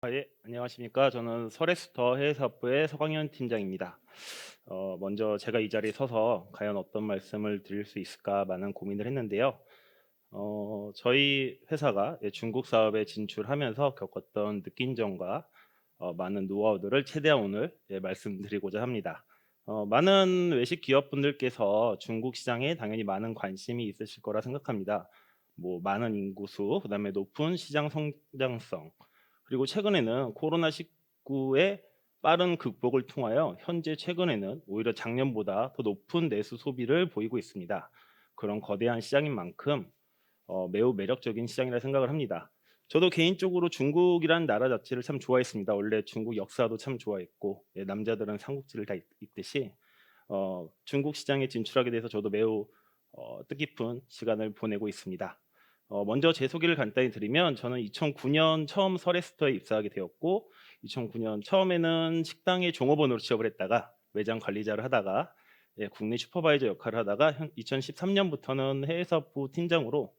예, 안녕하십니까. 저는 설에스터 해외사업부의 서광현 팀장입니다. 먼저 제가 이 자리에 서서 과연 어떤 말씀을 드릴 수 있을까 많은 고민을 했는데요. 저희 회사가 중국 사업에 진출하면서 겪었던 느낀 점과 많은 노하우들을 최대한 오늘 말씀드리고자 합니다. 많은 외식 기업분들께서 중국 시장에 당연히 많은 관심이 있으실 거라 생각합니다. 뭐 많은 인구수, 그다음에 높은 시장 성장성, 그리고 최근에는 코로나19의 빠른 극복을 통하여 현재 최근에는 오히려 작년보다 더 높은 내수 소비를 보이고 있습니다. 그런 거대한 시장인 만큼 매우 매력적인 시장이라 생각을 합니다. 저도 개인적으로 중국이란 나라 자체를 참 좋아했습니다. 원래 중국 역사도 참 좋아했고, 남자들은 삼국지를 다 읽듯이 중국 시장에 진출하게 돼서 저도 매우 뜻깊은 시간을 보내고 있습니다. 먼저 제 소개를 간단히 드리면 저는 2009년 처음 설에스터에 입사하게 되었고, 2009년 처음에는 식당의 종업원으로 취업을 했다가 매장 관리자를 하다가 국내 슈퍼바이저 역할을 하다가 2013년부터는 해외사업부 팀장으로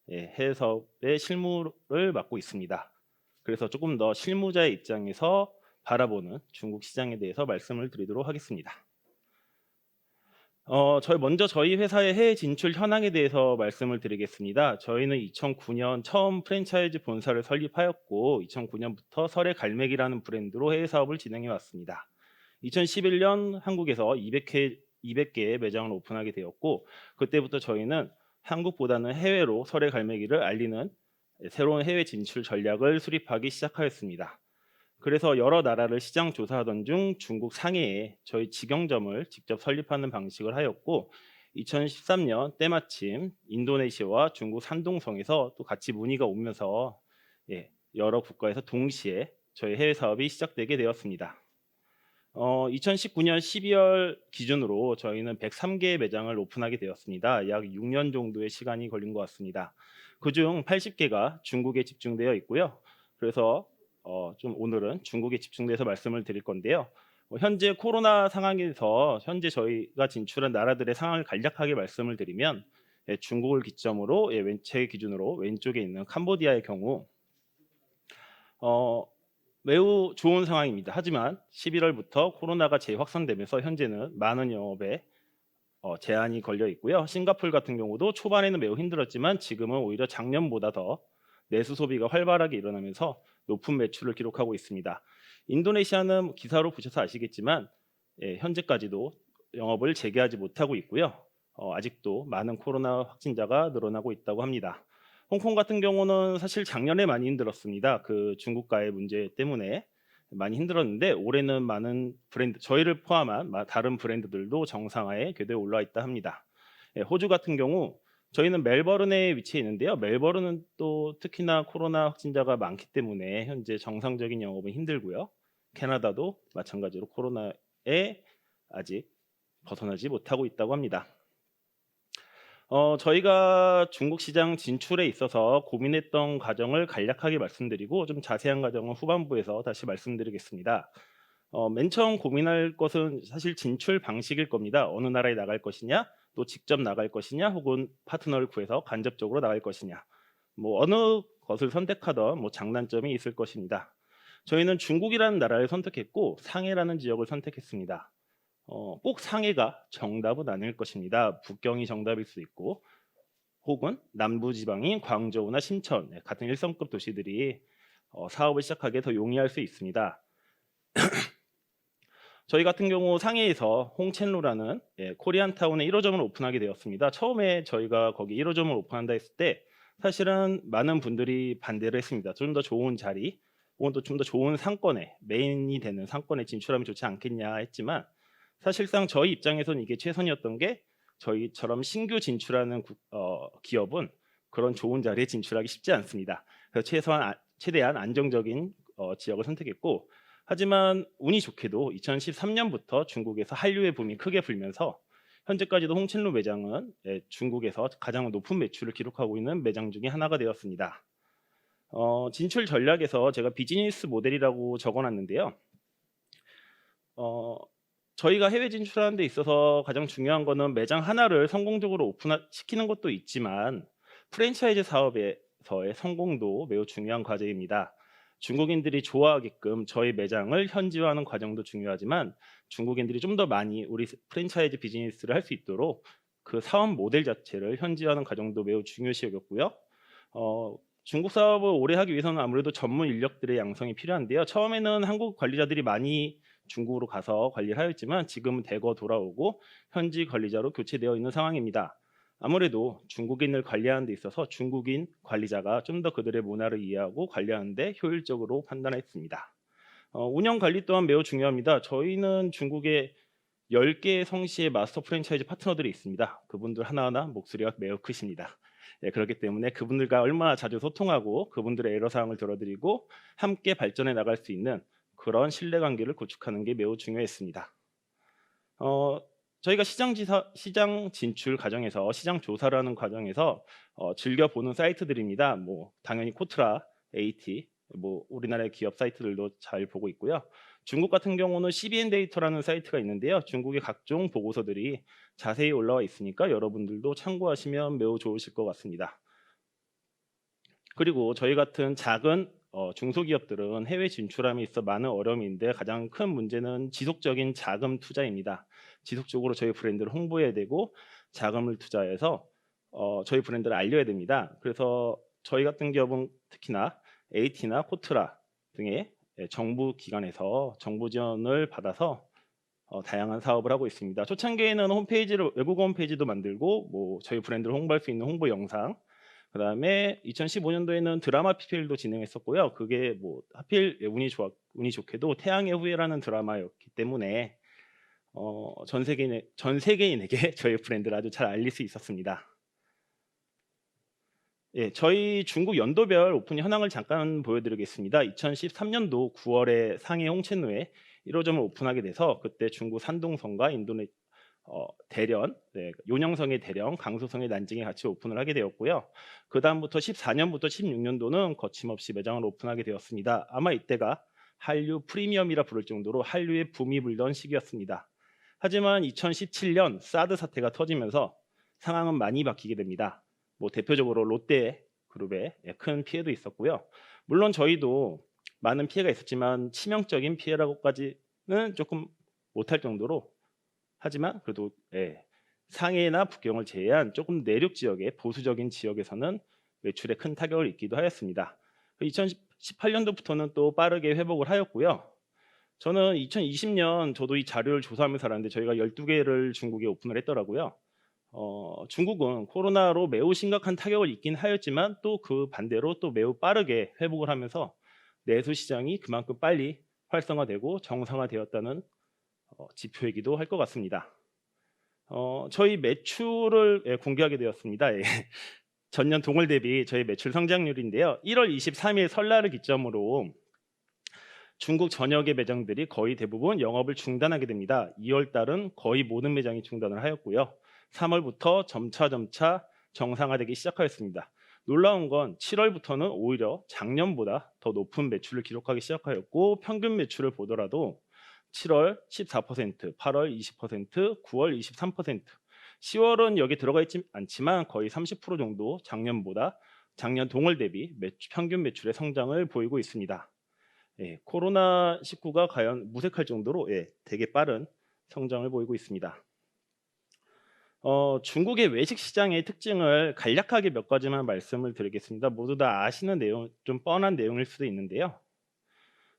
해외 사업의 실무를 맡고 있습니다. 그래서 조금 더 실무자의 입장에서 바라보는 중국 시장에 대해서 말씀을 드리도록 하겠습니다. 저희 회사의 해외 진출 현황에 대해서 말씀을 드리겠습니다. 저희는 2009년 처음 프랜차이즈 본사를 설립하였고 2009년부터 설의 갈매기라는 브랜드로 해외 사업을 진행해 왔습니다. 2011년 한국에서 200개의 매장을 오픈하게 되었고 그때부터 저희는 한국보다는 해외로 설의 갈매기를 알리는 새로운 해외 진출 전략을 수립하기 시작하였습니다. 그래서 여러 나라를 시장 조사하던 중 중국 상해에 저희 직영점을 직접 설립하는 방식을 하였고 2013년 때마침 인도네시아와 중국 산동성에서 또 같이 문의가 오면서 여러 국가에서 동시에 저희 해외 사업이 시작되게 되었습니다. 2019년 12월 기준으로 저희는 103개의 매장을 오픈하게 되었습니다. 약 6년 정도의 시간이 걸린 것 같습니다. 그중 80개가 중국에 집중되어 있고요. 그래서 좀 오늘은 중국에 집중돼서 말씀을 드릴 건데요. 현재 코로나 상황에서 현재 저희가 진출한 나라들의 상황을 간략하게 말씀을 드리면 중국을 기점으로 제 기준으로 왼쪽에 있는 캄보디아의 경우 어, 매우 좋은 상황입니다. 하지만 11월부터 코로나가 재확산되면서 현재는 많은 영업에 제한이 걸려 있고요. 싱가포르 같은 경우도 초반에는 매우 힘들었지만 지금은 오히려 작년보다 더 내수 소비가 활발하게 일어나면서 높은 매출을 기록하고 있습니다. 인도네시아는 기사로 보셔서 아시겠지만 현재까지도 영업을 재개하지 못하고 있고요. 아직도 많은 코로나 확진자가 늘어나고 있다고 합니다. 홍콩 같은 경우는 사실 작년에 많이 힘들었습니다. 그 중국과의 문제 때문에 많이 힘들었는데 올해는 많은 브랜드, 저희를 포함한 다른 브랜드들도 정상화에 궤도에 올라 있다 합니다. 호주 같은 경우 저희는 멜버른에 위치해 있는데요. 멜버른은 또 특히나 코로나 확진자가 많기 때문에 현재 정상적인 영업은 힘들고요. 캐나다도 마찬가지로 코로나에 아직 벗어나지 못하고 있다고 합니다. 저희가 중국 시장 진출에 있어서 고민했던 과정을 간략하게 말씀드리고 좀 자세한 과정은 후반부에서 다시 말씀드리겠습니다. 맨 처음 고민할 것은 사실 진출 방식일 겁니다. 어느 나라에 나갈 것이냐, 또 직접 나갈 것이냐, 혹은 파트너를 구해서 간접적으로 나갈 것이냐. 뭐 어느 것을 선택하던 뭐 장단점이 있을 것입니다. 저희는 중국이라는 나라를 선택했고 상해라는 지역을 선택했습니다. 꼭 상해가 정답은 아닐 것입니다. 북경이 정답일 수 있고 혹은 남부지방인 광저우나 심천 같은 일성급 도시들이 사업을 시작하기에 더 용이할 수 있습니다. 저희 같은 경우 상해에서 홍첸루라는 코리안타운의 1호점을 오픈하게 되었습니다. 처음에 저희가 거기 1호점을 오픈한다 했을 때 사실은 많은 분들이 반대를 했습니다. 좀 더 좋은 자리 혹은 또 좀 더 좋은 상권에 메인이 되는 상권에 진출하면 좋지 않겠냐 했지만 사실상 저희 입장에서는 이게 최선이었던 게 저희처럼 신규 진출하는 기업은 그런 좋은 자리에 진출하기 쉽지 않습니다. 그래서 최대한 안정적인 지역을 선택했고 하지만 운이 좋게도 2013년부터 중국에서 한류의 붐이 크게 불면서 현재까지도 홍첸루 매장은 중국에서 가장 높은 매출을 기록하고 있는 매장 중에 하나가 되었습니다. 진출 전략에서 제가 비즈니스 모델이라고 적어놨는데요. 저희가 해외 진출하는 데 있어서 가장 중요한 거는 매장 하나를 성공적으로 오픈시키는 것도 있지만 프랜차이즈 사업에서의 성공도 매우 중요한 과제입니다. 중국인들이 좋아하게끔 저희 매장을 현지화하는 과정도 중요하지만 중국인들이 좀 더 많이 우리 프랜차이즈 비즈니스를 할 수 있도록 그 사업 모델 자체를 현지화하는 과정도 매우 중요시 여겼고요. 어 중국 사업을 오래 하기 위해서는 아무래도 전문 인력들의 양성이 필요한데요. 처음에는 한국 관리자들이 많이 중국으로 가서 관리를 하였지만 지금은 대거 돌아오고 현지 관리자로 교체되어 있는 상황입니다. 아무래도 중국인을 관리하는 데 있어서 중국인 관리자가 좀 더 그들의 문화를 이해하고 관리하는 데 효율적으로 판단했습니다. 운영 관리 또한 매우 중요합니다. 저희는 중국에 10개의 성씨의 마스터 프랜차이즈 파트너들이 있습니다. 그분들 하나하나 목소리가 매우 크십니다. 예, 그렇기 때문에 그분들과 얼마나 자주 소통하고 그분들의 애로 사항을 들어드리고 함께 발전해 나갈 수 있는 그런 신뢰관계를 구축하는 게 매우 중요했습니다. 어 저희가 시장 진출 과정에서 시장 조사를 하는 과정에서 즐겨 보는 사이트들입니다. 뭐 당연히 코트라, AT, 뭐 우리나라의 기업 사이트들도 잘 보고 있고요. 중국 같은 경우는 CBN 데이터라는 사이트가 있는데요. 중국의 각종 보고서들이 자세히 올라와 있으니까 여러분들도 참고하시면 매우 좋으실 것 같습니다. 그리고 저희 같은 작은 중소기업들은 해외 진출함에 있어 많은 어려움인데 가장 큰 문제는 지속적인 자금 투자입니다. 지속적으로 저희 브랜드를 홍보해야 되고 자금을 투자해서 저희 브랜드를 알려야 됩니다. 그래서 저희 같은 기업은 특히나 AT나 코트라 등의 정부 기관에서 정부 지원을 받아서 다양한 사업을 하고 있습니다. 초창기에는 홈페이지를 외국어 홈페이지도 만들고 뭐 저희 브랜드를 홍보할 수 있는 홍보 영상, 그다음에 2015년도에는 드라마 PPL도 진행했었고요. 그게 뭐 하필 운이 좋게도 태양의 후예라는 드라마였기 때문에 전 세계인에게 저희 브랜드를 아주 잘 알릴 수 있었습니다. 예, 저희 중국 연도별 오픈 현황을 잠깐 보여드리겠습니다. 2013년도 9월에 상해 홍천루에 1호점을 오픈하게 돼서 그때 중국 산둥성과 대련, 네, 요녕성의 대련, 강수성의 난징에 같이 오픈을 하게 되었고요. 그 다음부터 14년부터 16년도는 거침없이 매장을 오픈하게 되었습니다. 아마 이때가 한류 프리미엄이라 부를 정도로 한류의 붐이 불던 시기였습니다. 하지만 2017년 사드 사태가 터지면서 상황은 많이 바뀌게 됩니다. 뭐 대표적으로 롯데 그룹에 큰 피해도 있었고요. 물론 저희도 많은 피해가 있었지만 치명적인 피해라고까지는 조금 못할 정도로, 하지만 그래도 상해나 북경을 제외한 조금 내륙 지역의 보수적인 지역에서는 매출에 큰 타격을 입기도 하였습니다. 2018년도부터는 또 빠르게 회복을 하였고요. 저는 2020년 저도 이 자료를 조사하면서 알았는데 저희가 12개를 중국에 오픈을 했더라고요. 중국은 코로나로 매우 심각한 타격을 입긴 하였지만 또 그 반대로 또 매우 빠르게 회복을 하면서 내수 시장이 그만큼 빨리 활성화되고 정상화되었다는 지표이기도 할 것 같습니다. 저희 매출을 공개하게 되었습니다. 예. 전년 동월 대비 저희 매출 성장률인데요. 1월 23일 설날을 기점으로 중국 전역의 매장들이 거의 대부분 영업을 중단하게 됩니다. 2월 달은 거의 모든 매장이 중단을 하였고요. 3월부터 점차 정상화되기 시작하였습니다. 놀라운 건 7월부터는 오히려 작년보다 더 높은 매출을 기록하기 시작하였고 평균 매출을 보더라도 7월 14%, 8월 20%, 9월 23%, 10월은 여기 들어가 있지 않지만 거의 30% 정도 작년 동월 대비 평균 매출의 성장을 보이고 있습니다. 예, 코로나19가 과연 무색할 정도로 되게 빠른 성장을 보이고 있습니다. 중국의 외식 시장의 특징을 간략하게 몇 가지만 말씀을 드리겠습니다. 모두 다 아시는 내용, 좀 뻔한 내용일 수도 있는데요.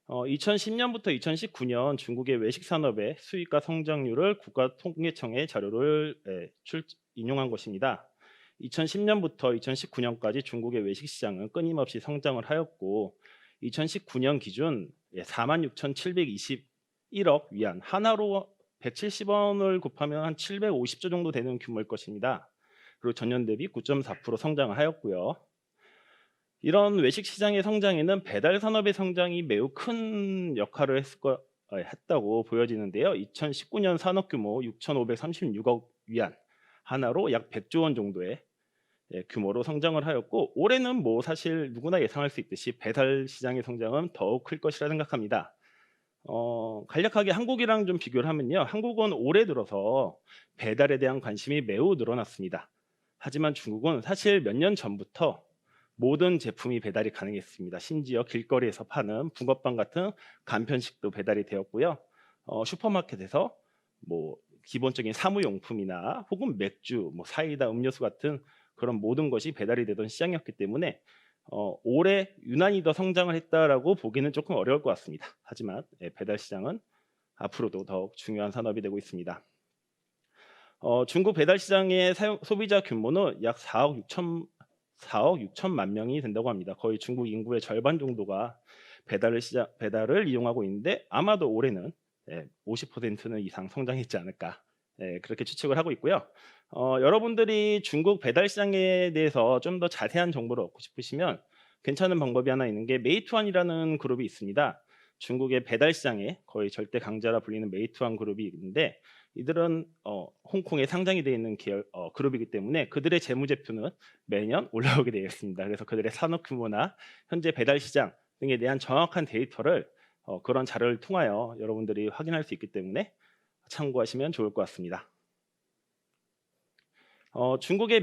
2010년부터 2019년 중국의 외식 산업의 수익과 성장률을 국가통계청의 자료를 인용한 것입니다. 2010년부터 2019년까지 중국의 외식 시장은 끊임없이 성장을 하였고 2019년 기준 46,721억 위안, 하나로 170원을 곱하면 한 750조 정도 되는 규모일 것입니다. 그리고 전년 대비 9.4% 성장을 하였고요. 이런 외식 시장의 성장에는 배달 산업의 성장이 매우 큰 역할을 했다고 보여지는데요. 2019년 산업 규모 6,536억 위안, 하나로 약 100조 원 정도의 규모로 성장을 하였고 올해는 뭐 사실 누구나 예상할 수 있듯이 배달 시장의 성장은 더욱 클 것이라 생각합니다. 간략하게 한국이랑 좀 비교를 하면요. 한국은 올해 들어서 배달에 대한 관심이 매우 늘어났습니다. 하지만 중국은 사실 몇 년 전부터 모든 제품이 배달이 가능했습니다. 심지어 길거리에서 파는 붕어빵 같은 간편식도 배달이 되었고요. 슈퍼마켓에서 뭐 기본적인 사무용품이나 혹은 맥주, 뭐 사이다, 음료수 같은 그런 모든 것이 배달이 되던 시장이었기 때문에 올해 유난히 더 성장을 했다라고 보기는 조금 어려울 것 같습니다. 하지만 배달 시장은 앞으로도 더욱 중요한 산업이 되고 있습니다. 중국 배달 시장의 소비자 규모는 약 4억 6천만 명이 된다고 합니다. 거의 중국 인구의 절반 정도가 배달을 이용하고 있는데 아마도 올해는 50%는 이상 성장했지 않을까 그렇게 추측을 하고 있고요. 여러분들이 중국 배달 시장에 대해서 좀 더 자세한 정보를 얻고 싶으시면 괜찮은 방법이 하나 있는 게 메이투안이라는 그룹이 있습니다. 중국의 배달 시장에 거의 절대 강자라 불리는 메이투안 그룹이 있는데 이들은 홍콩에 상장이 되어 있는 계열 그룹이기 때문에 그들의 재무제표는 매년 올라오게 되어 있습니다. 그래서 그들의 산업 규모나 현재 배달 시장 등에 대한 정확한 데이터를 그런 자료를 통하여 여러분들이 확인할 수 있기 때문에 참고하시면 좋을 것 같습니다. 중국의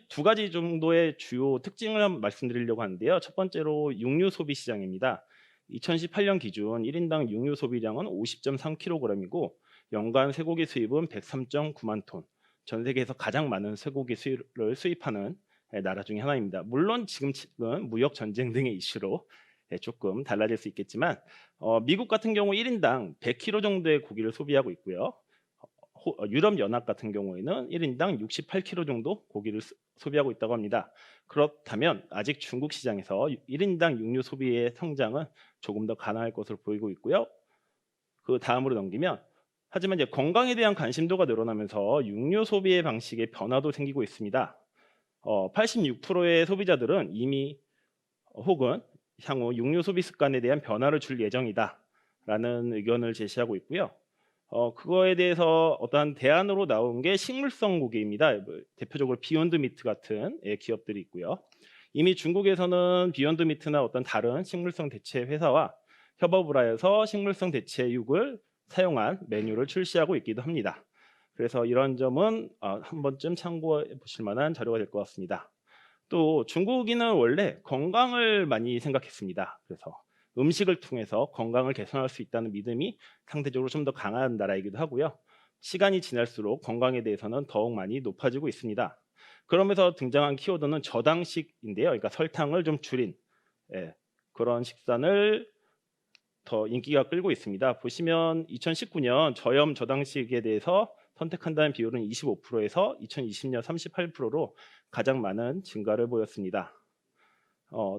두 가지 정도의 주요 특징을 한번 말씀드리려고 하는데요. 첫 번째로 육류 소비 시장입니다. 2018년 기준 1인당 육류 소비량은 50.3kg이고 연간 쇠고기 수입은 103.9만 톤. 전 세계에서 가장 많은 쇠고기 수입을 수입하는 나라 중에 하나입니다. 물론 지금 무역 전쟁 등의 이슈로 조금 달라질 수 있겠지만 미국 같은 경우 1인당 100kg 정도의 고기를 소비하고 있고요. 유럽 연합 같은 경우에는 1인당 68kg 정도 고기를 소비하고 있다고 합니다. 그렇다면 아직 중국 시장에서 1인당 육류 소비의 성장은 조금 더 가능할 것으로 보이고 있고요. 그 다음으로 넘기면 하지만 이제 건강에 대한 관심도가 늘어나면서 육류 소비의 방식에 변화도 생기고 있습니다. 86%의 소비자들은 이미 혹은 향후 육류 소비 습관에 대한 변화를 줄 예정이다라는 의견을 제시하고 있고요. 그거에 대해서 어떠한 대안으로 나온 게 식물성 고기입니다. 뭐 대표적으로 비욘드 미트 같은 기업들이 있고요. 이미 중국에서는 비욘드 미트나 어떤 다른 식물성 대체 회사와 협업을 하여서 식물성 대체육을 사용한 메뉴를 출시하고 있기도 합니다. 그래서 이런 점은 한 번쯤 참고해 보실 만한 자료가 될 것 같습니다. 또 중국인은 원래 건강을 많이 생각했습니다. 그래서 음식을 통해서 건강을 개선할 수 있다는 믿음이 상대적으로 좀 더 강한 나라이기도 하고요. 시간이 지날수록 건강에 대해서는 더욱 많이 높아지고 있습니다. 그러면서 등장한 키워드는 저당식인데요. 그러니까 설탕을 좀 줄인 그런 식단을 더 인기가 끌고 있습니다. 보시면 2019년 저염 저당식에 대해서 선택한다는 비율은 25%에서 2020년 38%로 가장 많은 증가를 보였습니다.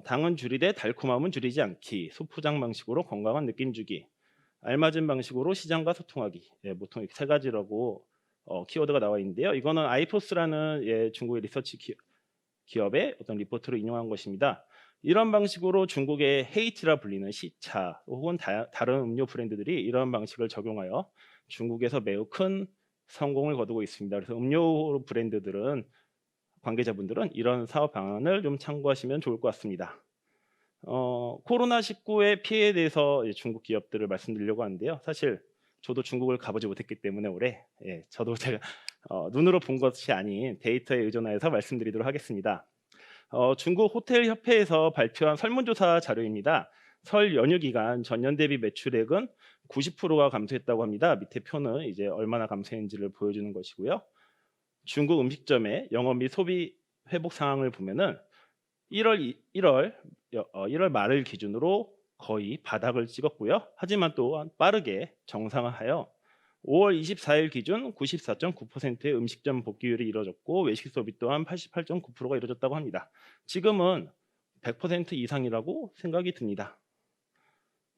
당은 줄이되 달콤함은 줄이지 않기, 소포장 방식으로 건강한 느낌 주기, 알맞은 방식으로 시장과 소통하기, 보통 이렇게 세 가지라고 키워드가 나와 있는데요. 이거는 아이포스라는 중국의 리서치 기업의 어떤 리포트를 인용한 것입니다. 이런 방식으로 중국의 헤이트라 불리는 시차 혹은 다른 음료 브랜드들이 이런 방식을 적용하여 중국에서 매우 큰 성공을 거두고 있습니다. 그래서 음료 브랜드들은 관계자분들은 이런 사업 방안을 좀 참고하시면 좋을 것 같습니다. 코로나19의 피해에 대해서 중국 기업들을 말씀드리려고 하는데요. 사실 저도 중국을 가보지 못했기 때문에 올해 저도 제가 눈으로 본 것이 아닌 데이터에 의존하여서 말씀드리도록 하겠습니다. 중국 호텔 협회에서 발표한 설문조사 자료입니다. 설 연휴 기간 전년 대비 매출액은 90%가 감소했다고 합니다. 밑에 표는 이제 얼마나 감소했는지를 보여주는 것이고요. 중국 음식점의 영업 및 소비 회복 상황을 보면은 1월 말을 기준으로 거의 바닥을 찍었고요. 하지만 또 빠르게 정상화하여 5월 24일 기준 94.9%의 음식점 복귀율이 이루어졌고 외식 소비 또한 88.9%가 이루어졌다고 합니다. 지금은 100% 이상이라고 생각이 듭니다.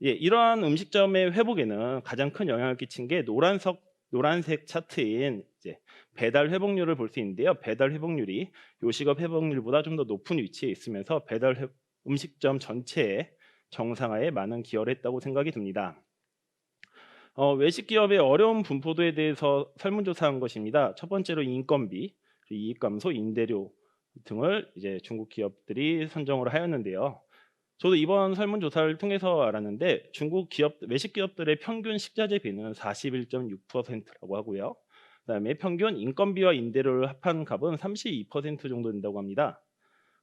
이러한 음식점의 회복에는 가장 큰 영향을 끼친 게 노란색 차트인 이제 배달 회복률을 볼 수 있는데요. 배달 회복률이 요식업 회복률보다 좀 더 높은 위치에 있으면서 음식점 전체의 정상화에 많은 기여를 했다고 생각이 듭니다. 외식 기업의 어려운 분포도에 대해서 설문조사한 것입니다. 첫 번째로 인건비, 이익 감소, 임대료 등을 이제 중국 기업들이 선정을 하였는데요. 저도 이번 설문조사를 통해서 알았는데 중국 외식 기업들의 평균 식자재비는 41.6%라고 하고요. 그다음에 평균 인건비와 임대료를 합한 값은 32% 정도 된다고 합니다.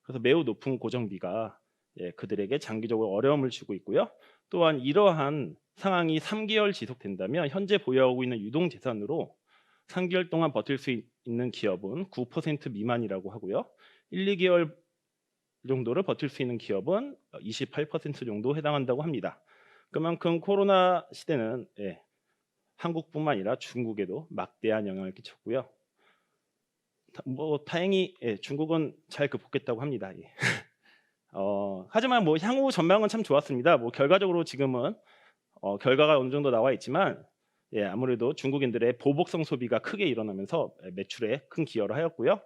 그래서 매우 높은 고정비가 그들에게 장기적으로 어려움을 주고 있고요. 또한 이러한 상황이 3개월 지속된다면 현재 보유하고 있는 유동 재산으로 3개월 동안 버틸 수 있는 기업은 9% 미만이라고 하고요. 1-2개월 정도를 버틸 수 있는 기업은 28% 정도 해당한다고 합니다. 그만큼 코로나 시대는 한국뿐만 아니라 중국에도 막대한 영향을 끼쳤고요. 다행히 중국은 잘 극복했다고 합니다. 하지만 향후 전망은 참 좋았습니다. 결과적으로 지금은 결과가 어느 정도 나와 있지만 아무래도 중국인들의 보복성 소비가 크게 일어나면서 매출에 큰 기여를 하였고요.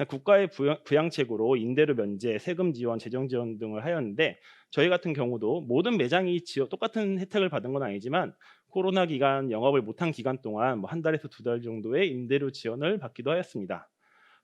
국가의 부양책으로 임대료 면제, 세금 지원, 재정 지원 등을 하였는데 저희 같은 경우도 모든 매장이 똑같은 혜택을 받은 건 아니지만 코로나 기간 영업을 못한 기간 동안 한 달에서 2달 정도의 임대료 지원을 받기도 하였습니다.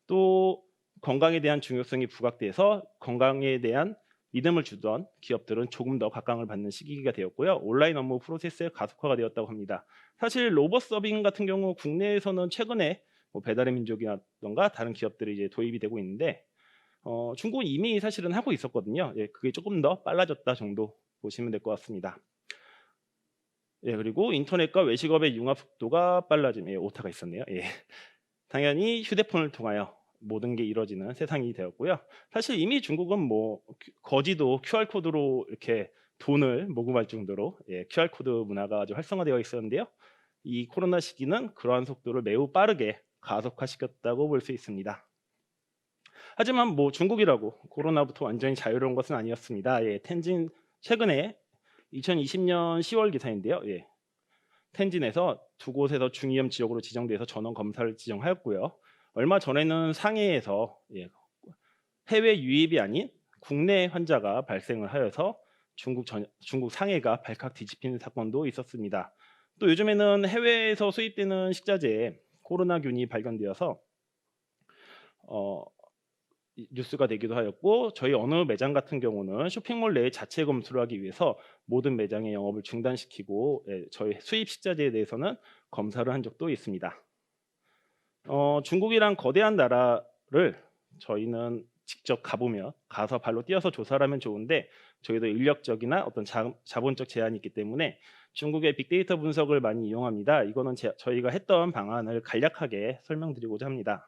또 건강에 대한 중요성이 부각돼서 건강에 대한 믿음을 주던 기업들은 조금 더 각광을 받는 시기가 되었고요. 온라인 업무 프로세스의 가속화가 되었다고 합니다. 사실 로봇 서빙 같은 경우 국내에서는 최근에 배달의 민족이라던가 다른 기업들이 이제 도입이 되고 있는데 중국은 이미 사실은 하고 있었거든요. 그게 조금 더 빨라졌다 정도 보시면 될 것 같습니다. 그리고 인터넷과 외식업의 융합 속도가 빨라짐. 오타가 있었네요. 당연히 휴대폰을 통하여 모든 게 이루어지는 세상이 되었고요. 사실 이미 중국은 거지도 QR 코드로 이렇게 돈을 모금할 정도로 QR 코드 문화가 아주 활성화되어 있었는데요. 이 코로나 시기는 그러한 속도를 매우 빠르게 가속화시켰다고 볼 수 있습니다. 하지만 중국이라고 코로나부터 완전히 자유로운 것은 아니었습니다. 텐진 최근에 2020년 10월 기사인데요. 텐진에서 두 곳에서 중위험 지역으로 지정돼서 전원 검사를 지정하였고요. 얼마 전에는 상해에서 해외 유입이 아닌 국내 환자가 발생을 하여서 중국 상해가 발칵 뒤집히는 사건도 있었습니다. 또 요즘에는 해외에서 수입되는 식자재에 코로나균이 발견되어서 뉴스가 되기도 하였고 저희 어느 매장 같은 경우는 쇼핑몰 내에 자체 검수를 하기 위해서 모든 매장의 영업을 중단시키고 저희 수입 식자재에 대해서는 검사를 한 적도 있습니다. 중국이란 거대한 나라를 저희는 직접 가서 발로 뛰어서 조사를 하면 좋은데 저희도 인력적이나 어떤 자본적 제한이 있기 때문에 중국의 빅데이터 분석을 많이 이용합니다. 이거는 저희가 했던 방안을 간략하게 설명드리고자 합니다.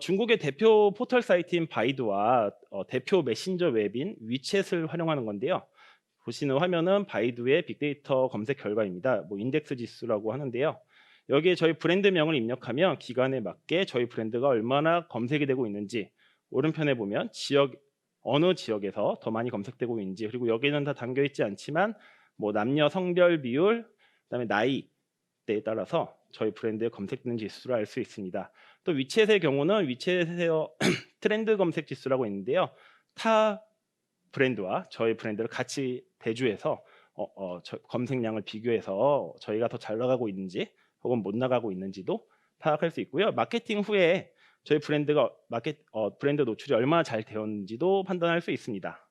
중국의 대표 포털 사이트인 바이두와 대표 메신저 웹인 위챗을 활용하는 건데요. 보시는 화면은 바이두의 빅데이터 검색 결과입니다. 인덱스 지수라고 하는데요. 여기에 저희 브랜드명을 입력하면 기간에 맞게 저희 브랜드가 얼마나 검색이 되고 있는지 오른편에 보면 어느 지역에서 더 많이 검색되고 있는지 그리고 여기는 다 담겨 있지 않지만 남녀 성별 비율 그다음에 나이대에 따라서 저희 브랜드의 검색되는 지수를 알 수 있습니다. 또 위챗의 경우는 위챗에서 트렌드 검색 지수라고 있는데요. 타 브랜드와 저희 브랜드를 같이 대주해서 검색량을 비교해서 저희가 더 잘 나가고 있는지 혹은 못 나가고 있는지도 파악할 수 있고요. 마케팅 후에 저희 브랜드가 브랜드 노출이 얼마나 잘 되었는지도 판단할 수 있습니다.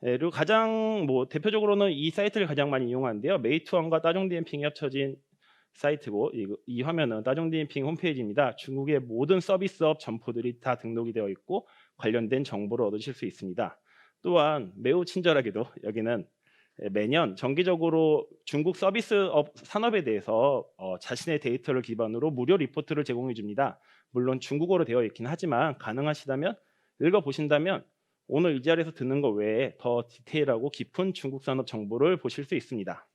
그리고 가장 대표적으로는 이 사이트를 가장 많이 이용하는데요. 메이투안과 따종디엠핑이 합쳐진 사이트고 이 화면은 따종디엠핑 홈페이지입니다. 중국의 모든 서비스업 점포들이 다 등록이 되어 있고 관련된 정보를 얻으실 수 있습니다. 또한 매우 친절하게도 여기는 매년 정기적으로 중국 서비스업 산업에 대해서 자신의 데이터를 기반으로 무료 리포트를 제공해 줍니다. 물론 중국어로 되어 있긴 하지만 가능하시다면 읽어보신다면 오늘 이 자리에서 듣는 것 외에 더 디테일하고 깊은 중국 산업 정보를 보실 수 있습니다.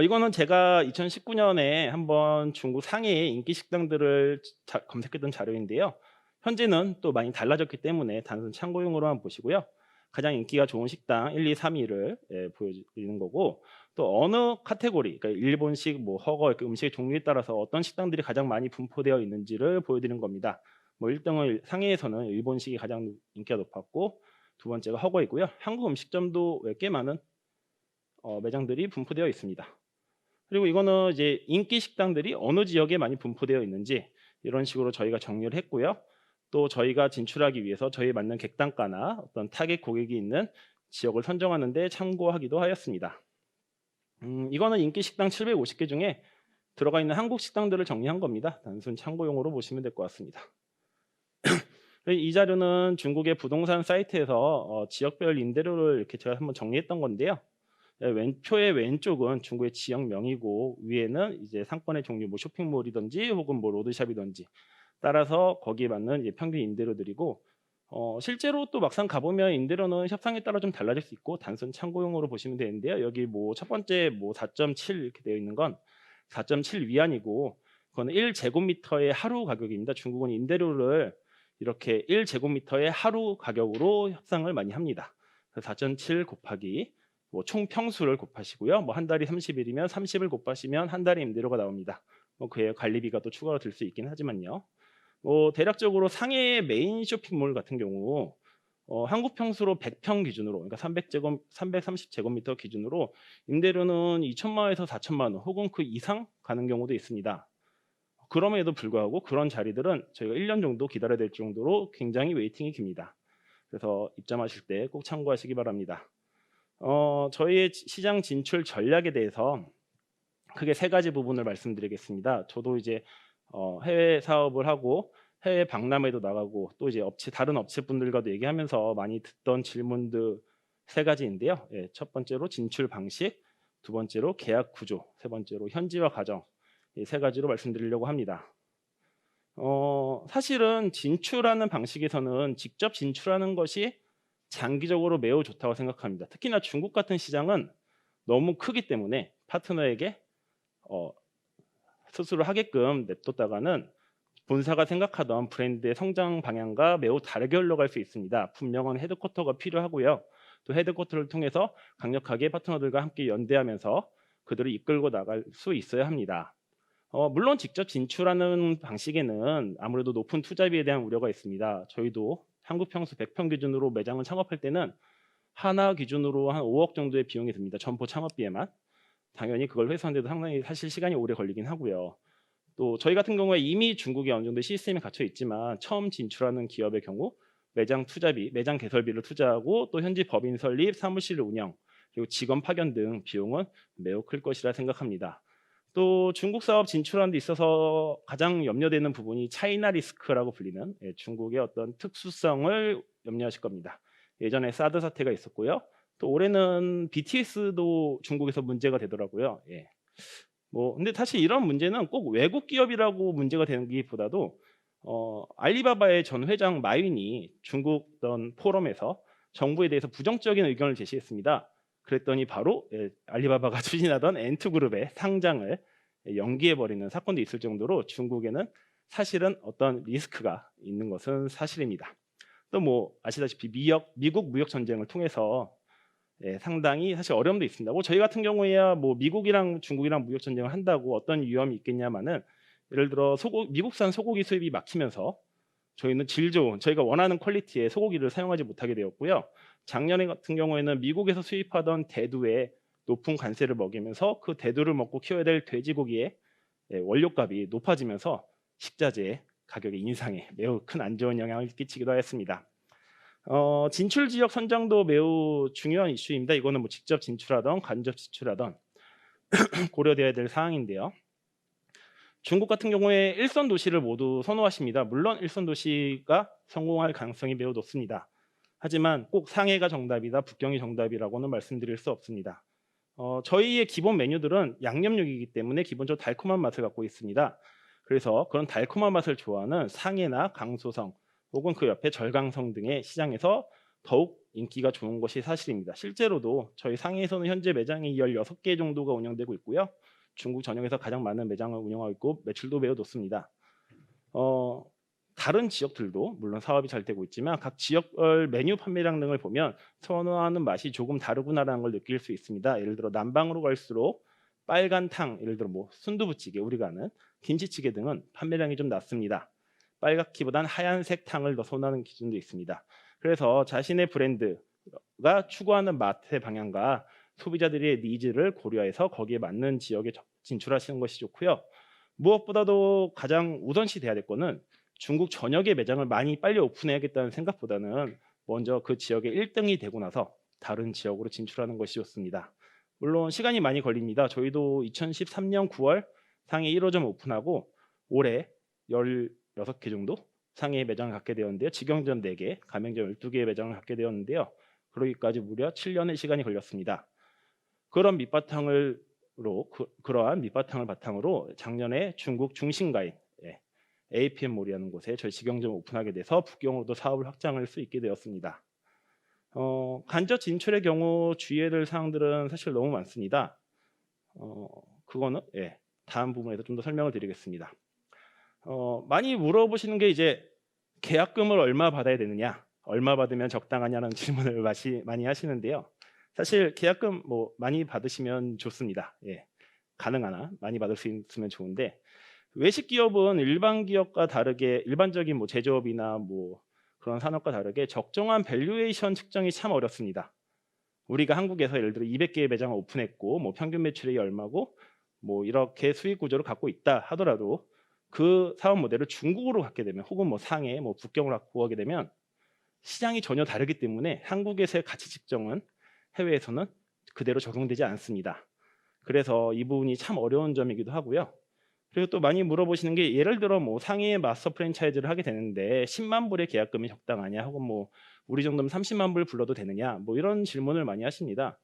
이거는 제가 2019년에 한번 중국 상해의 인기 식당들을 검색했던 자료인데요. 현재는 또 많이 달라졌기 때문에 단순 참고용으로만 보시고요. 가장 인기가 좋은 식당 1, 2, 3위를 보여드리는 거고 또 어느 카테고리, 그러니까 일본식, 허거 이렇게 음식의 종류에 따라서 어떤 식당들이 가장 많이 분포되어 있는지를 보여드리는 겁니다. 1등은 상해에서는 일본식이 가장 인기가 높았고 두 번째가 허거이고요. 한국 음식점도 꽤 많은 매장들이 분포되어 있습니다. 그리고 이거는 이제 인기 식당들이 어느 지역에 많이 분포되어 있는지 이런 식으로 저희가 정리를 했고요. 또 저희가 진출하기 위해서 저희에 맞는 객단가나 어떤 타겟 고객이 있는 지역을 선정하는 데 참고하기도 하였습니다. 이거는 인기 식당 750개 중에 들어가 있는 한국 식당들을 정리한 겁니다. 단순 참고용으로 보시면 될 것 같습니다. 이 자료는 중국의 부동산 사이트에서 지역별 임대료를 이렇게 제가 한번 정리했던 건데요. 표의 왼쪽은 중국의 지역명이고 위에는 이제 상권의 종류, 뭐 쇼핑몰이든지 혹은 뭐 로드샵이든지 따라서 거기에 맞는 이제 평균 임대료들이고, 실제로 또 막상 가보면 임대료는 협상에 따라 좀 달라질 수 있고 단순 참고용으로 보시면 되는데요. 여기 뭐 첫 번째 뭐 4.7 이렇게 되어 있는 건 4.7 위안이고, 그거는 1제곱미터의 하루 가격입니다. 중국은 임대료를 이렇게 1제곱미터의 하루 가격으로 협상을 많이 합니다. 그래서 4.7 곱하기 뭐 총 평수를 곱하시고요. 뭐 한 달이 30일이면 30을 곱하시면 한 달의 임대료가 나옵니다. 뭐 그에 관리비가 또 추가로 들 수 있긴 하지만요. 대략적으로 상해의 메인 쇼핑몰 같은 경우 한국 평수로 100평 기준으로, 그러니까 330제곱미터 기준으로 임대료는 2천만 원에서 4천만 원 혹은 그 이상 가는 경우도 있습니다. 그럼에도 불구하고 그런 자리들은 저희가 1년 정도 기다려야 될 정도로 굉장히 웨이팅이 깁니다. 그래서 입점하실 때 꼭 참고하시기 바랍니다. 저희의 시장 진출 전략에 대해서 크게 세 가지 부분을 말씀드리겠습니다. 저도 이제 해외 사업을 하고 해외 박람회도 나가고 또 이제 다른 업체분들과도 얘기하면서 많이 듣던 질문들 세 가지인데요. 예, 첫 번째로 진출 방식, 두 번째로 계약 구조, 세 번째로 현지화 과정, 이 세 가지로 말씀드리려고 합니다. 사실은 진출하는 방식에서는 직접 진출하는 것이 장기적으로 매우 좋다고 생각합니다. 특히나 중국 같은 시장은 너무 크기 때문에 파트너에게 어, 수술을 하게끔 냅뒀다가는 본사가 생각하던 브랜드의 성장 방향과 매우 다르게 흘러갈 수 있습니다. 분명한 헤드쿼터가 필요하고요. 또 헤드쿼터를 통해서 강력하게 파트너들과 함께 연대하면서 그들을 이끌고 나갈 수 있어야 합니다. 물론 직접 진출하는 방식에는 아무래도 높은 투자비에 대한 우려가 있습니다. 저희도 한국 평수 100평 기준으로 매장을 창업할 때는 하나 기준으로 한 5억 정도의 비용이 듭니다. 점포 창업비에만. 당연히 그걸 회수하는데도 상당히 사실 시간이 오래 걸리긴 하고요. 또 저희 같은 경우에 이미 중국에 어느 정도 시스템이 갖춰 있지만 처음 진출하는 기업의 경우 매장 투자비, 매장 개설비를 투자하고 또 현지 법인 설립, 사무실 운영, 그리고 직원 파견 등 비용은 매우 클 것이라 생각합니다. 또 중국 사업 진출하는 데 있어서 가장 염려되는 부분이 차이나 리스크라고 불리는 중국의 어떤 특수성을 염려하실 겁니다. 예전에 사드 사태가 있었고요. 또 올해는 BTS도 중국에서 문제가 되더라고요. 예. 근데 사실 이런 문제는 꼭 외국 기업이라고 문제가 되는 기보다도 알리바바의 전 회장 마윈이 중국 어떤 포럼에서 정부에 대해서 부정적인 의견을 제시했습니다. 그랬더니 바로 알리바바가 추진하던 엔투그룹의 상장을 연기해 버리는 사건도 있을 정도로 중국에는 사실은 어떤 리스크가 있는 것은 사실입니다. 또 뭐 아시다시피 미국 무역 전쟁을 통해서 상당히 사실 어려움도 있습니다. 저희 같은 경우에야 뭐 미국이랑 중국이랑 무역 전쟁을 한다고 어떤 위험이 있겠냐마는, 예를 들어 미국산 소고기 수입이 막히면서 저희는 질 좋은 저희가 원하는 퀄리티의 소고기를 사용하지 못하게 되었고요. 작년에 같은 경우에는 미국에서 수입하던 대두에 높은 관세를 먹이면서 그 대두를 먹고 키워야 될 돼지고기의 원료값이 높아지면서 식자재 가격의 인상에 매우 큰 안 좋은 영향을 끼치기도 하였습니다. 진출 지역 선정도 매우 중요한 이슈입니다. 이거는 뭐 직접 진출하던 간접 진출하던 고려돼야 될 사항인데요. 중국 같은 경우에 일선 도시를 모두 선호하십니다. 물론 일선 도시가 성공할 가능성이 매우 높습니다. 하지만 꼭 상해가 정답이다, 북경이 정답이라고는 말씀드릴 수 없습니다. 저희의 기본 메뉴들은 양념육이기 때문에 기본적으로 달콤한 맛을 갖고 있습니다. 그래서 그런 달콤한 맛을 좋아하는 상해나 강소성 혹은 그 옆에 절강성 등의 시장에서 더욱 인기가 좋은 것이 사실입니다. 실제로도 저희 상해에서는 현재 매장이 16개 정도가 운영되고 있고요. 중국 전역에서 가장 많은 매장을 운영하고 있고 매출도 매우 높습니다. 다른 지역들도 물론 사업이 잘 되고 있지만 각 지역별 메뉴 판매량 등을 보면 선호하는 맛이 조금 다르구나라는 걸 느낄 수 있습니다. 예를 들어 남방으로 갈수록 빨간 탕, 예를 들어 뭐 순두부찌개, 우리가 아는 김치찌개 등은 판매량이 좀 낮습니다. 빨갛기보단 하얀색 탕을 더 선호하는 기준도 있습니다. 그래서 자신의 브랜드가 추구하는 맛의 방향과 소비자들의 니즈를 고려해서 거기에 맞는 지역에 진출하시는 것이 좋고요. 무엇보다도 가장 우선시 돼야 될 거는 중국 전역의 매장을 많이 빨리 오픈해야겠다는 생각보다는 먼저 그 지역의 1등이 되고 나서 다른 지역으로 진출하는 것이 좋습니다. 물론 시간이 많이 걸립니다. 저희도 2013년 9월 상해 1호점 오픈하고 올해 16개 정도 상해에 매장을 갖게 되었는데요. 직영점 4개, 가맹점 12개의 매장을 갖게 되었는데요. 그러기까지 무려 7년의 시간이 걸렸습니다. 그러한 밑바탕을 바탕으로 작년에 중국 중심가인 APM몰이라는 곳에 저희 직영점을 오픈하게 돼서 북경으로도 사업을 확장할 수 있게 되었습니다. 간접 진출의 경우 주의해야 될 사항들은 사실 너무 많습니다. 그거는 다음 부분에서 좀 더 설명을 드리겠습니다. 많이 물어보시는 게 이제 계약금을 얼마 받아야 되느냐, 얼마 받으면 적당하냐는 질문을 많이 하시는데요. 사실 계약금 뭐 많이 받으시면 좋습니다. 가능하나 많이 받을 수 있으면 좋은데, 외식 기업은 일반 기업과 다르게, 일반적인 뭐 제조업이나 뭐 그런 산업과 다르게 적정한 밸류에이션 측정이 참 어렵습니다. 우리가 한국에서 예를 들어 200개의 매장을 오픈했고 뭐 평균 매출액이 얼마고 뭐 이렇게 수익 구조를 갖고 있다 하더라도 그 사업 모델을 중국으로 갖게 되면, 혹은 뭐 상해, 뭐 북경으로 갖고 가게 되면 시장이 전혀 다르기 때문에 한국에서의 가치 측정은 해외에서는 그대로 적용되지 않습니다. 그래서 이 부분이 참 어려운 점이기도 하고요. 그리고 또 많이 물어보시는 게, 예를 들어 뭐 상해에 마스터 프랜차이즈를 하게 되는데 10만 불의 계약금이 적당하냐, 혹은 뭐 우리 정도면 30만 불 불러도 되느냐, 뭐 이런 질문을 많이 하십니다.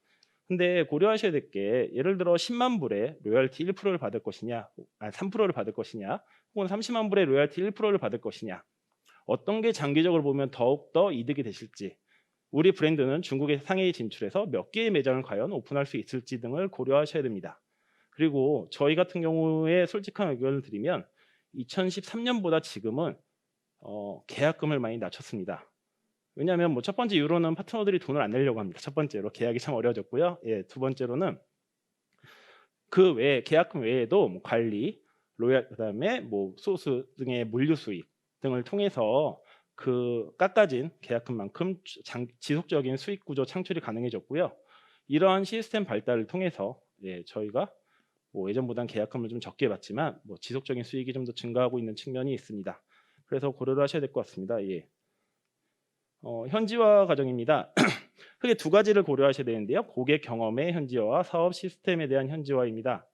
근데 고려하셔야 될 게, 예를 들어 10만 불에 로열티 1%를 받을 것이냐, 3%를 받을 것이냐, 혹은 30만 불에 로열티 1%를 받을 것이냐, 어떤 게 장기적으로 보면 더욱더 이득이 되실지, 우리 브랜드는 중국의 상해에 진출해서 몇 개의 매장을 과연 오픈할 수 있을지 등을 고려하셔야 됩니다. 그리고 저희 같은 경우에 솔직한 의견을 드리면 2013년보다 지금은 계약금을 많이 낮췄습니다. 왜냐하면 뭐 첫 번째 이유로는 파트너들이 돈을 안 내려고 합니다. 첫 번째로 계약이 참 어려워졌고요. 두 번째로는 그 외에, 계약금 외에도 뭐 관리, 로얄, 그다음에 뭐 소스 등의 물류 수익 등을 통해서 그 깎아진 계약금만큼 지속적인 수익 구조 창출이 가능해졌고요. 이러한 시스템 발달을 통해서 저희가 뭐 예전보다는 계약금을 좀 적게 받지만 뭐 지속적인 수익이 좀 더 증가하고 있는 측면이 있습니다. 그래서 고려를 하셔야 될 것 같습니다. 현지화 과정입니다. 크게 두 가지를 고려하셔야 되는데요. 고객 경험의 현지화와 사업 시스템에 대한 현지화입니다.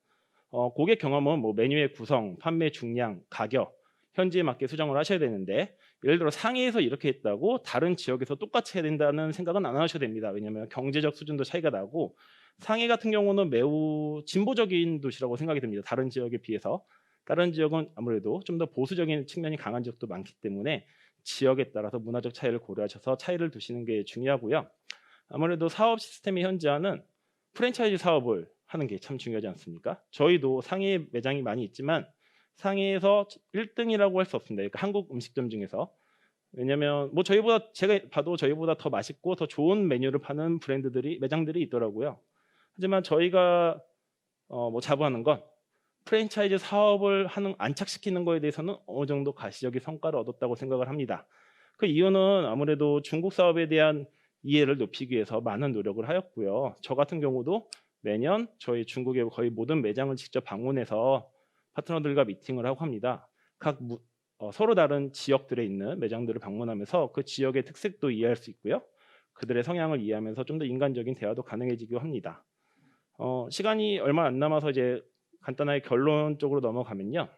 고객 경험은 뭐 메뉴의 구성, 판매 중량, 가격, 현지에 맞게 수정을 하셔야 되는데, 예를 들어 상해에서 이렇게 했다고 다른 지역에서 똑같이 해야 된다는 생각은 안 하셔도 됩니다. 왜냐하면 경제적 수준도 차이가 나고, 상해 같은 경우는 매우 진보적인 도시라고 생각이 듭니다. 다른 지역에 비해서. 다른 지역은 아무래도 좀 더 보수적인 측면이 강한 지역도 많기 때문에 지역에 따라서 문화적 차이를 고려하셔서 차이를 두시는 게 중요하고요. 아무래도 사업 시스템의 현지화는 프랜차이즈 사업을 하는 게 참 중요하지 않습니까? 저희도 상해 매장이 많이 있지만 상해에서 1등이라고 할 수 없습니다. 그러니까 한국 음식점 중에서. 왜냐하면 뭐 제가 봐도 저희보다 더 맛있고 더 좋은 메뉴를 파는 매장들이 있더라고요. 하지만 저희가 뭐 자부하는 건, 프랜차이즈 사업을 안착시키는 거에 대해서는 어느 정도 가시적인 성과를 얻었다고 생각을 합니다. 그 이유는 아무래도 중국 사업에 대한 이해를 높이기 위해서 많은 노력을 하였고요. 저 같은 경우도 매년 저희 중국의 거의 모든 매장을 직접 방문해서 파트너들과 미팅을 하고 합니다. 서로 다른 지역들에 있는 매장들을 방문하면서 그 지역의 특색도 이해할 수 있고요. 그들의 성향을 이해하면서 좀 더 인간적인 대화도 가능해지기도 합니다. 시간이 얼마 안 남아서 이제 간단하게 결론 쪽으로 넘어가면요.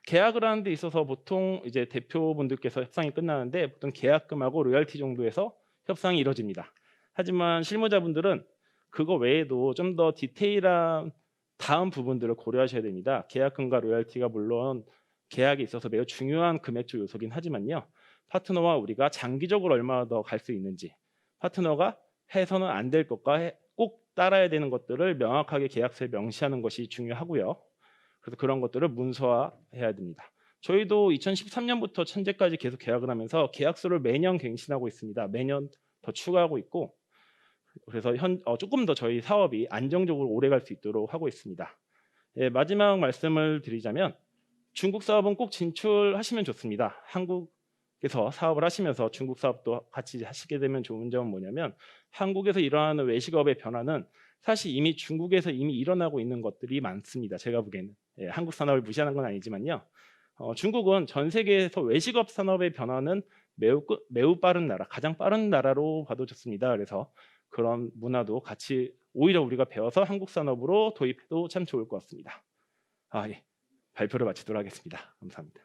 계약을 하는 데 있어서 보통 이제 대표분들께서 협상이 끝나는데 보통 계약금하고 로열티 정도에서 협상이 이루어집니다. 하지만 실무자분들은 그거 외에도 좀 더 디테일한 다음 부분들을 고려하셔야 됩니다. 계약금과 로열티가 물론 계약에 있어서 매우 중요한 금액적 요소긴 하지만요. 파트너와 우리가 장기적으로 얼마나 더 갈 수 있는지, 파트너가 해서는 안 될 것과 꼭 따라야 되는 것들을 명확하게 계약서에 명시하는 것이 중요하고요. 그래서 그런 것들을 문서화해야 됩니다. 저희도 2013년부터 현재까지 계속 계약을 하면서 계약서를 매년 갱신하고 있습니다. 매년 더 추가하고 있고, 그래서 조금 더 저희 사업이 안정적으로 오래 갈 수 있도록 하고 있습니다. 마지막 말씀을 드리자면, 중국 사업은 꼭 진출하시면 좋습니다. 한국에서 사업을 하시면서 중국 사업도 같이 하시게 되면 좋은 점은 뭐냐면, 한국에서 일어나는 외식업의 변화는 사실 이미 중국에서 일어나고 있는 것들이 많습니다. 제가 보기에는. 한국 산업을 무시하는 건 아니지만요. 중국은 전 세계에서 외식업 산업의 변화는 매우 빠른 나라, 가장 빠른 나라로 봐도 좋습니다. 그래서 그런 문화도 같이 오히려 우리가 배워서 한국 산업으로 도입해도 참 좋을 것 같습니다. 발표를 마치도록 하겠습니다. 감사합니다.